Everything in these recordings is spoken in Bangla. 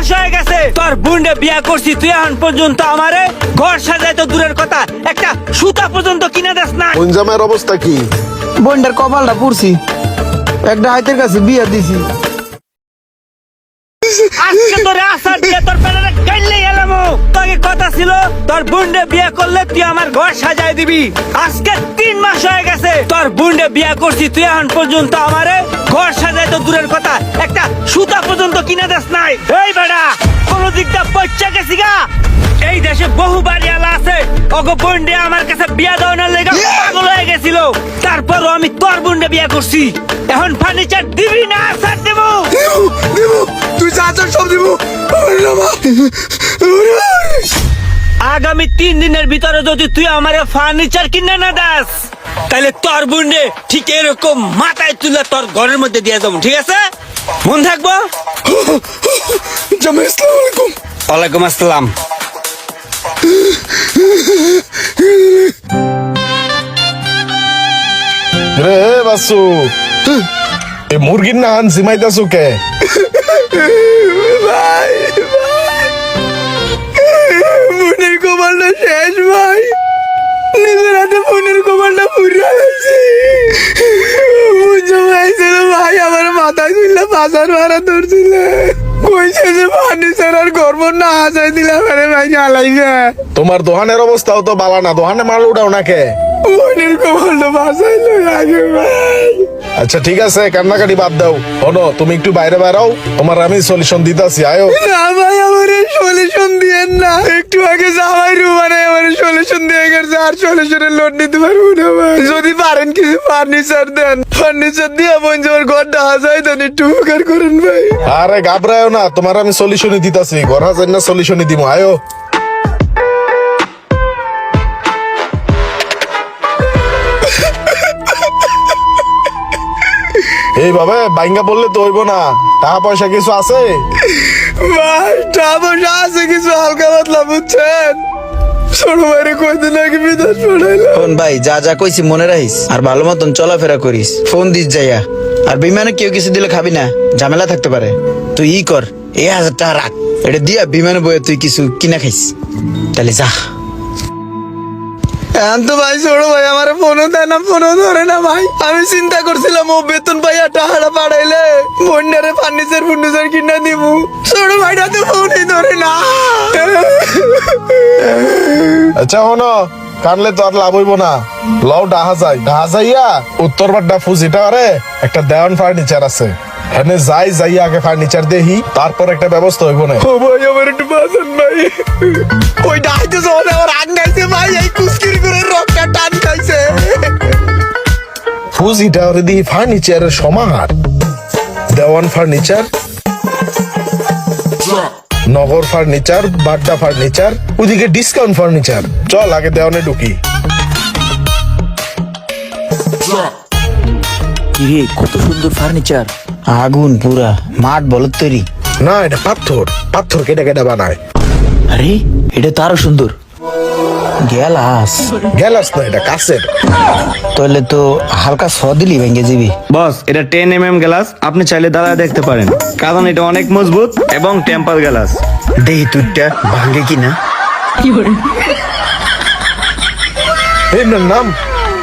মাস হয়ে গেছে তোর বোনরে বিয়া করছি, তুই এখন পর্যন্ত আমারে ঘর সাজাই তো দূরের কথা, একটা সুতা পর্যন্ত কিনে দেস না। বোন জামাইয়ের অবস্থা কি? বোনটার কপালটা পুড়ছি, একটা হাতের কাছে বিয়া দিছি। আজকে তোরে আসার দিয়ে তোর পেটে গাইলে গেলাম। তোকে কথা ছিল তোর বোনরে বিয়া করলে তুই আমার ঘর সাজাই দিবি। আজকে 3 মাস হয়ে গেছে তোর বোনরে বিয়া করছি, তুই এখন পর্যন্ত আমারে ঘর সাজাই তো দূরের কথা, একটা সুতা পর্যন্ত কিনে দেস নাই। এই বেড়া কোন দিকটা পয়সা গেছি গা। এই দেশে বহু বাড়িওয়ালা আছে, ওগো বোনরে আমার কাছে বিয়া দেওয়ার লেগে পাগল হয়ে গেছিল। তারপরও আমি তোর বোনরে বিয়া করছি। এখন ফার্নিচার দিবি না স্যার দেবো? দেবো, তুই যা চাস সব দেবো। আগামী 3 দিনের ভিতরে যদি তুই আমার ফার্নিচার কিনে না দাস, তাহলে তোর বোনরে ঠিক এরকম মাথায় তুলে তোর ঘরের মধ্যে দিয়ে দেবো, ঠিক আছে? মন থাকবো। জামাই আসসালামু আলাইকুম। ওয়ালাইকুম আসসালাম। রে বাসু, এই মুরগির না আন জিমাইতাছু কে? ভাই বোনের কপালটা শেষ ভাই, নিজের হাতে বোনের কপালটা পুড়ে গেছে। বোন জামাই ছিল ভাই, আমার মাথায় তুললে বাজার ভাড়া ধরছিল, কইছে যে ফার্নিচার আর গর্ব না আসাই দিলাম। আরে ভাই জ্বালাইছে। তোমার দোকানের অবস্থাও তো বালা না, দোকানে মাল উঠাও না কে? বোনের কপালটা বাঁচাইলো আগে ভাই। আচ্ছা ঠিক আছে, কান্নাকাটি বাদ দাও। শোনো, তুমি একটু বাইরে বেরাও, তোমার আমি সলিউশন দিতেছি। আয়ো। না ভাই, আমার সলিউশন দিয়েন না। একটু আগে জামাই রুমানে আমার সলিউশন দিয়ে গেছে, আর সলিউশনের লোড নিতে পারবো না ভাই। যদি পারেন কিছু ফার্নিচার দেন, ফার্নিচার দিয়ে বোন যাওয়ার ঘরটা হাজাই দেন, একটু উপকার করেন ভাই। আরে ঘাবড়ায়ও না, তোমার আমি সলিউশনই দিতেছি, ঘর হাজার না সলিউশনই দিব। আয়ো। এইভাবে বাইঙ্গা বললে তো হইব না, টাকা পয়সা কিছু আছে? ভাই টাকা পয়সা আছে কিছু, হালকা পাতলা, বুঝছেন? ছোট ভাইরে কয়দিন আগে বিদেশ পাঠাইলাম। ফোন ভাই, যা যা কইছি মনে রাখিস, আর ভালো মতন চলাফেরা করিস। ফোন দিস যাইয়া, আর বিমানে কেউ কিছু দিলে খাবি না, ঝামেলা থাকতে পারে। তুই ই কর, 1000 টাকা রাখ, এটা দিয়া বিমানে বয়ে তুই কিছু কিনা খাইস, তাহলে যা। এখন তো ভাই ছোট ভাই আমার ফোনও দেয় না, ফোনও ধরে না ভাই। আমি চিন্তা করছিলাম ও বেতন পাইয়া টাকাটা পাঠাইলে বন্যারে ফার্নিচার কিনা দিব, ছোট ভাইটা তো ফোনই ধরে না। আচ্ছা শোনো, কানলে তো আর লাভ হইব না, লও ডাহা যাইয়া উত্তর বাড্ডা ফুজিটা আরে একটা দেওয়ান ফার্নিচার আছে, এনে যাইয়া আগে ফার্নিচার দেহি, তারপর একটা ব্যবস্থা হইব না। ও ভাই আমার একটু বাঁচান ভাই, ওই ডাইতে যখন আমার আগ গাইছে ভাই, এই কুস্কির করে রক্তটা টান খাইছে। ফুজিটা ওরে দিহি ফার্নিচারের সমাহার, দেওয়ান ফার্নিচার, নগর ফার্নিচার, বাড্ডা ফার্নিচার, ওদিকে ডিসকাউন্ট ফার্নিচার। চল আগে দেওয়ানে ঢুকি। কিরে কত সুন্দর ফার্নিচার, আগুন পুরা মাঠ বলত তৈরি। না, এটা পাথর কেটে কেটে বানায়। আরে এটা তো আরো সুন্দর। গ্যালাস গ্যালাস না, এটা কাছের। তাহলে তো হালকা ছ দিলি ভেঙে যাবি। বস, এটা 10 mm গ্লাস, আপনি চাইলে দাঁড়ায় দেখতে পারেন, কারণ এটা অনেক মজবুত এবং টেম্পার গ্লাস। দেহি তুইটা ভাঙে কিনা। এর নাম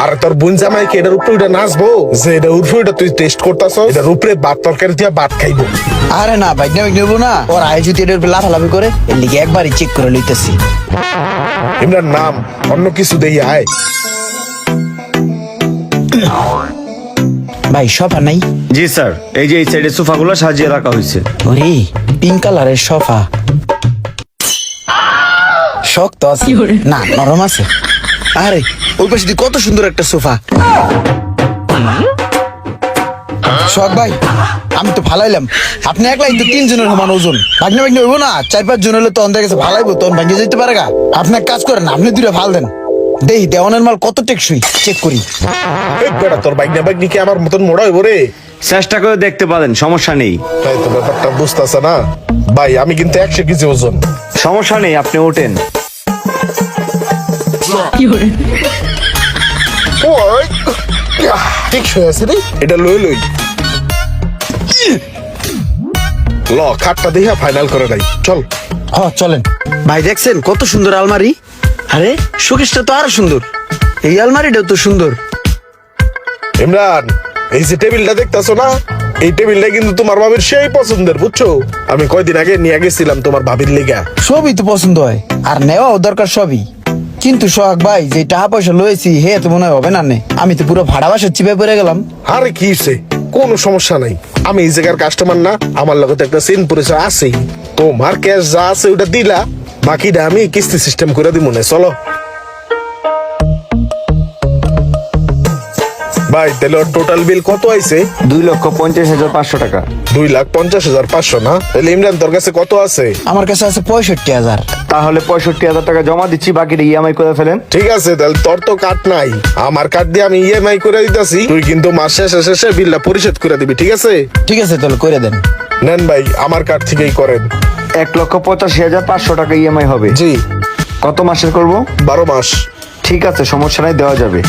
আর তোর বোন জামাই কি এটার উপরে উঠে নাচবো, যে এটার উপরে উঠে তুই টেস্ট করতেছ, এটার উপরে ভাত তরকারি দিয়ে ভাত খাইবো। আরে না বাইক নেবো না, ওর আয় যদি এটার উপরে লাফালাফি করে, এর লিগে একবারই চেক করে লইতেছি। এমনার নাম অন্য কিছু দেই। আয় ভাই সোফা নাই? জি স্যার, এই যে এই সাইডে সোফাগুলো সাজিয়ে রাখা হয়েছে। ওরে পিঙ্ক কালারের সোফা, শক্ত আছে না নরম আছে? আরে ওই পাশে দিয়ে কত সুন্দর একটা সোফা। শখ ভাই, আমি তো ফালাইলাম, আপনি একলাই তো 3 জনের সমান ওজন। ভাগনে হইব না, 4-5 জন হলে তো অন্ধের কাছে ফালাইবো, তখন ভাঙে যেতে পারে গা। আপনি এক কাজ করেন, আপনি 2টা ফাল দেন, দেই দেওয়ানের মাল কত টেকসই চেক করি। এই বেটা, তোর বাইক কি আমার মতন মোড়া হইব রে? চেষ্টা করে দেখতে পারেন, সমস্যা নেই। তাই তো ব্যাপারটা বুঝতেছে না ভাই, আমি কিন্তু 100 কেজি ওজন। সমস্যা নেই, আপনি ওঠেন। ওই ঠিক হয়ে আছে রে, এটা লই। ল খাটটা দিয়া ফাইনাল করে নাই চল। হ চলেন। ভাই দেখছেন কত সুন্দর আলমারি? আরে শোকেসটা তো আরো সুন্দর, এই আলমারিটাও তো সুন্দর। ইমরান, এই যে টেবিলটা দেখতাছো না, এই টেবিলটা কিন্তু তোমার ভাবির সেই পছন্দের, বুঝছো? আমি কয়দিন আগে নিয়ে গেছিলাম তোমার ভাবির লিগা। সবই তো পছন্দ হয় আর নেওয়াও দরকার সবই, কিন্তু সোহাগ ভাই যে টাকা পয়সা লয়েছি হে তো মনে হয় হবে না নে। আমি তো পুরো ভাড়া বাসার চিপে পড়ে গেলাম। আরে কি হইছে? কোনো সমস্যা নাই, আমি এই জায়গার কাস্টমার না, আমার লগে তো একটা সিন পরিচয় আছেই। তোমার ক্যাশ যা আছে ওটা দিলা, বাকিটা আমি কিস্তি সিস্টেম করে দিব না। চলো ভাই, তাহলে টোটাল বিল কত আইছে? 2,50,500 টাকা। 2,50,500 না? তাহলে ইমরান তোর কাছে কত আছে? আমার কাছে আছে 65,000। তাহলে 65,000 টাকা জমা দিচ্ছি, বাকিটা ইএমআই করে ফেলেন। ঠিক আছে, তাহলে তোর তো কার্ড নাই, আমার কার্ড দিয়ে আমি ইএমআই করে দিতেছি। তুই কিন্তু মাস শেষে শেষে বিলটা পরিশোধ করে দিবি, ঠিক আছে? ঠিক আছে তাহলে করে দেন। নেন ভাই, আমার কার্ড থেকেই করেন। 1,85,500 টাকা ইএমআই হবে। জি। কত মাসের করব? 12 মাস। ঠিক আছে, সমস্যা নাই, দেওয়া যাবে।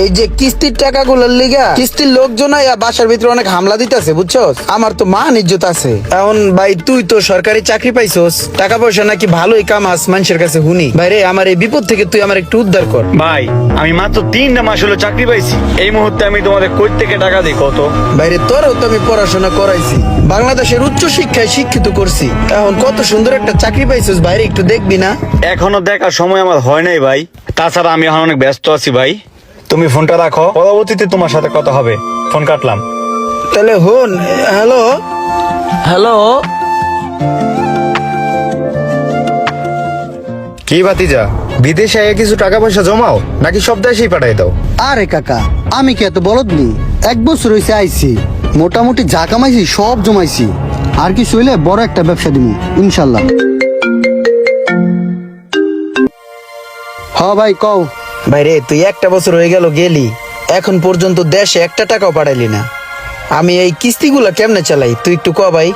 এই যে কিস্তির টাকাগুলোর লিগা কিস্তির লোকজন আইয়া বাসার ভিতরে অনেক হামলা দিতেছে, বুঝছস? আমার তো মান ইজ্জত আছে। এখন ভাই তুই তো সরকারি চাকরি পাইছস, টাকা পয়সা নাকি ভালোই কামাস মানুষের কাছে হুনি। ভাই রে, আমার এই বিপদ থেকে তুই আমার একটু উদ্ধার কর। ভাই আমি মাত্র 3টা মাস হলো চাকরি পাইছি, এই মুহূর্তে আমি তোমাদের কই থেকে টাকা দিই কত? বাইরে তোরও তো আমি পড়াশোনা করাইছি, বাংলাদেশের উচ্চ শিক্ষায় শিক্ষিত করছি। এখন কত সুন্দর একটা চাকরি পাইছস, বাইরে একটু দেখবি না? এখনো দেখার সময় আমার হয় নাই ভাই, তাছাড়া আমি এখন অনেক ব্যস্ত আছি ভাই। তুমি ফোনটা রাখো, পরবর্তীতে তোমার সাথে কথা হবে। ফোন কাটলাম। তাহলে হন। হ্যালো হ্যালো, কি ভাতিজা, বিদেশে আগে কিছু টাকা পয়সা জমাও নাকি সব দেশেই পাঠাই দাও? আরে কাকা, আমি কি এত বলদ নি? 1 বছর হয়েছে আইছি, মোটামুটি যা কামাইছি সব জমাইছি। আর কি হইলে বড় একটা ব্যবসা দিব ইনশাল্লাহ। হ ভাই কও। বাইরে তুই একটা বছর হয়ে গেল গেলি, এখন পর্যন্ত দেশে একটা টাকাও পাঠাইলি না। আমি এই কিস্তিগুলা কেমনে চালাই তুই একটু ক ভাই।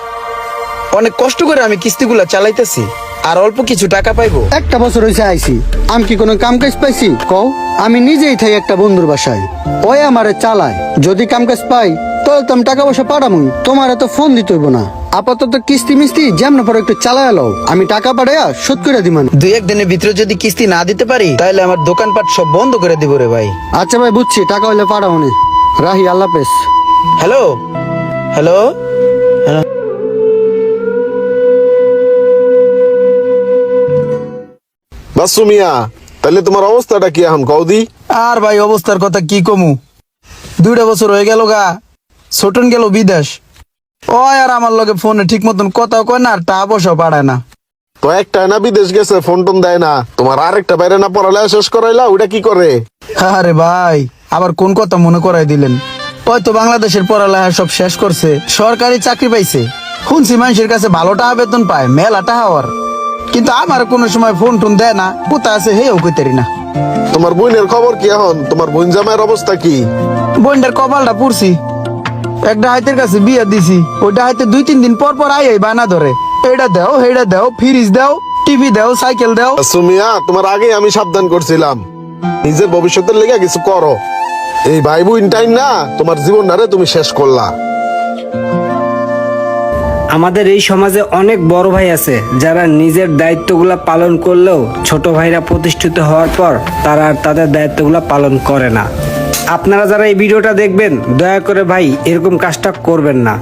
অনেক কষ্ট করে আমি কিস্তিগুলা চালাইতেছি, আর অল্প কিছু টাকা পাইবো। 1 বছর হয়েছে আইছি, আমি কি কোনো কাম কাজ পাইছি কও? আমি নিজেই থাই একটা বন্ধুর বাসায়, ওই আমারে চালায়। যদি কাম কাজ পাই তাহলে তো আমি টাকা পয়সা পাঠামই, তোমার তো ফোন দিতে হইব না। আপাতত কিস্তি মিস্তি যেমন পরে একটু চালায় লও, আমি টাকা পাঠাইয়া শোধ করে দিমান। 2-1 দিনের ভিতরে যদি কিস্তি না দিতে পারি তাহলে আমার দোকানপাট সব বন্ধ করে দিব রে ভাই। আচ্ছা ভাই বুঝছি, টাকা হইলে পাঠাও নে। রাহি, আল্লাহ হাফেজ। Hello hello. বাসু মিয়া, তাহলে তোমার অবস্থাটা কি এখন কৌদি? আর ভাই অবস্থার কথা কি কমু, 2টা বছর হয়ে গেল গা, ছোটন গেল বিদেশ। ও আর আমার লগে ফোনে ঠিক মতন কথাও কয় না, আর টাকা পয়সাও পাঠায় না। তো একটা না বিদেশ গেছে, ফোন টোন দেয় না। তোমার আরেকটা বাইরে না পড়ালেখা শেষ করাইলা, ওটা কি করে? আরে ভাই আবার কোন কথা মনে করাই দিলেন? হয়তো বাংলাদেশের পড়ালেখা সব শেষ করছে, সরকারি চাকরি পাইছে। শুনছি মানুষের কাছে ভালো টাকা বেতন পায়, মেলা টাকা হওয়ার। কিন্তু আমার কোনো সময় ফোন টোন দেয় না, কোথায় আছে হেও কইতারি না। তোমার বোনের খবর কি এখন? তোমার বোন জামাইয়ের অবস্থা কি? বোনটার কপালটা পুড়ছি, একটা হাইতের কাছে বিয়ে দিছি, ওইটা হাইতে 2-3 দিন পর পর আই বানা ধরে, এটা দাও হেটা দাও, ফ্রিজ দাও, টিভি দাও, সাইকেল দাও। বাসু মিয়া, তোমার আগে আমি সাবধান করছিলাম, নিজের ভবিষ্যতের লেগে কিছু করো। এই ভাই বোন টাইম না, তোমার জীবনটারে তুমি শেষ করলা। আমাদের এই সমাজে অনেক বড় ভাই আছে যারা নিজের দায়িত্বগুলা পালন করলেও ছোট ভাইরা প্রতিষ্ঠিত হওয়ার পর তারা আর তাদের দায়িত্বগুলা পালন করে না। আপনারা যারা এই ভিডিওটা দেখবেন দয়া করে ভাই এরকম কাজটা করবেন না।